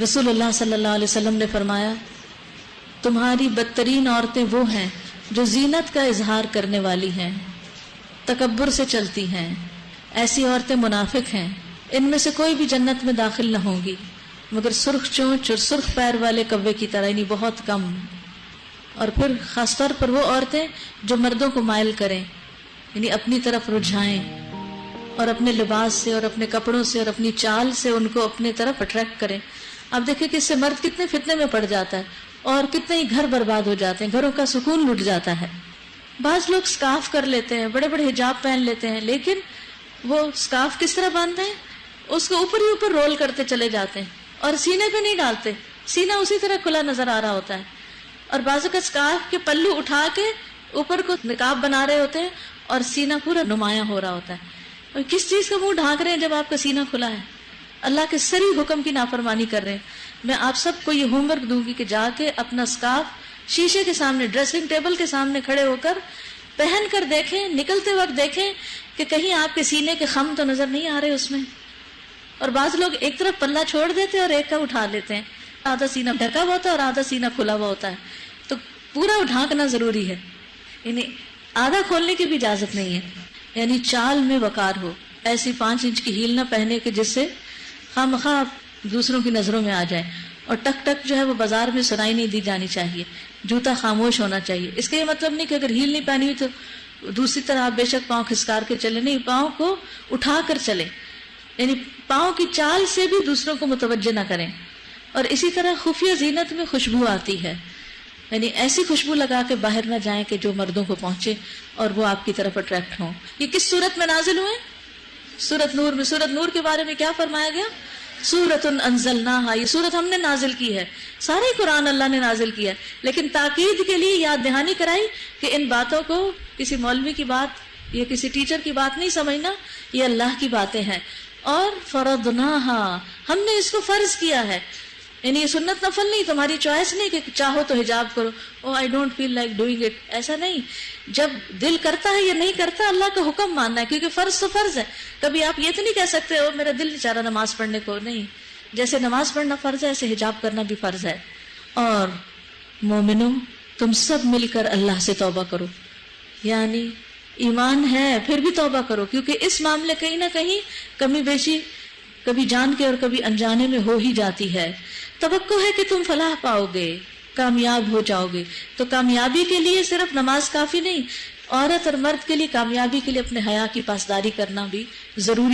رسول اللہ صلی اللہ علیہ وسلم نے فرمایا تمہاری بدترین عورتیں وہ ہیں جو زینت کا اظہار کرنے والی ہیں، تکبر سے چلتی ہیں، ایسی عورتیں منافق ہیں، ان میں سے کوئی بھی جنت میں داخل نہ ہوں گی مگر سرخ چونچ اور سرخ پیر والے کوے کی طرح، یعنی بہت کم۔ اور پھر خاص طور پر وہ عورتیں جو مردوں کو مائل کریں، یعنی اپنی طرف رجھائیں اور اپنے لباس سے اور اپنے کپڑوں سے اور اپنی چال سے ان کو اپنے طرف اٹریکٹ کریں۔ آپ دیکھیں کہ اس سے مرد کتنے فتنے میں پڑ جاتا ہے اور کتنے ہی گھر برباد ہو جاتے ہیں، گھروں کا سکون لٹ جاتا ہے۔ بعض لوگ سکارف کر لیتے ہیں، بڑے بڑے حجاب پہن لیتے ہیں، لیکن وہ سکارف کس طرح باندھتے ہیں؟ اس کو اوپر ہی اوپر رول کرتے چلے جاتے ہیں اور سینے پہ نہیں ڈالتے، سینہ اسی طرح کھلا نظر آ رہا ہوتا ہے۔ اور بعضوں کا سکارف کے پلو اٹھا کے اوپر کو نقاب بنا رہے ہوتے ہیں اور سینہ پورا نمایاں ہو رہا ہوتا ہے۔ اور کس چیز کا منہ ڈھانک رہے ہیں جب آپ کا سینہ کھلا ہے؟ اللہ کے سری حکم کی نافرمانی کر رہے ہیں۔ میں آپ سب کو یہ ہوم ورک دوں گی کہ جا کے اپنا سکارف شیشے کے سامنے، ڈریسنگ ٹیبل کے سامنے کھڑے ہو کر پہن کر دیکھیں، نکلتے وقت دیکھیں کہ کہیں آپ کے سینے کے خم تو نظر نہیں آ رہے اس میں۔ اور بعض لوگ ایک طرف پلہ چھوڑ دیتے اور ایک کا اٹھا لیتے ہیں، آدھا سینہ ڈھکا ہوا ہوتا ہے اور آدھا سینہ کھلا ہوا ہوتا ہے، تو پورا ڈھانکنا ضروری ہے، یعنی آدھا کھولنے کی بھی اجازت نہیں ہے۔ یعنی چال میں وقار ہو، ایسی 5 انچ کی ہیل نہ پہنے کہ جس سے خواہ دوسروں کی نظروں میں آ جائے، اور ٹک ٹک جو ہے وہ بازار میں سنائی نہیں دی جانی چاہیے، جوتا خاموش ہونا چاہیے۔ اس کا یہ مطلب نہیں کہ اگر ہیل نہیں پہنی ہوئی تو دوسری طرح آپ بے شک پاؤں کھسکار کے چلے، نہیں، پاؤں کو اٹھا کر چلے، یعنی پاؤں کی چال سے بھی دوسروں کو متوجہ نہ کریں۔ اور اسی طرح خفیہ زینت میں خوشبو آتی ہے، یعنی ایسی خوشبو لگا کے باہر نہ جائیں کہ جو مردوں کو پہنچے اور وہ آپ کی طرف اٹریکٹ ہوں۔ یہ کس سورت میں نازل ہوئے؟ سورت نور میں۔ سورت نور کے بارے میں کیا فرمایا گیا؟ سورۃ انزلناہا، یہ سورت ہم نے نازل کی ہے، سارے قرآن اللہ نے نازل کیا ہے، لیکن تاکید کے لیے یاد دہانی کرائی کہ ان باتوں کو کسی مولوی کی بات یا کسی ٹیچر کی بات نہیں سمجھنا، یہ اللہ کی باتیں ہیں۔ اور فرضناہا، ہم نے اس کو فرض کیا ہے، یعنی یہ سنت نفل نہیں، تمہاری چوائس نہیں کہ چاہو تو حجاب کرو، oh I don't feel like doing it, ایسا نہیں۔ جب دل کرتا ہے یا نہیں کرتا، اللہ کا حکم ماننا ہے، کیونکہ فرض تو فرض ہے۔ کبھی آپ یہ تو نہیں کہہ سکتے او میرا دل نہیں چاہ رہا نماز پڑھنے کو، نہیں، جیسے نماز پڑھنا فرض ہے ایسے حجاب کرنا بھی فرض ہے۔ اور مومنوں، تم سب مل کر اللہ سے توبہ کرو، یعنی ایمان ہے پھر بھی توبہ کرو، کیونکہ اس معاملے کہیں نہ کہیں کمی بیشی کبھی جان کے اور کبھی انجانے میں ہو ہی جاتی ہے۔ توقع ہے کہ تم فلاح پاؤ گے، کامیاب ہو جاؤ گے۔ تو کامیابی کے لیے صرف نماز کافی نہیں، عورت اور مرد کے لیے کامیابی کے لیے اپنے حیا کی پاسداری کرنا بھی ضروری ہے۔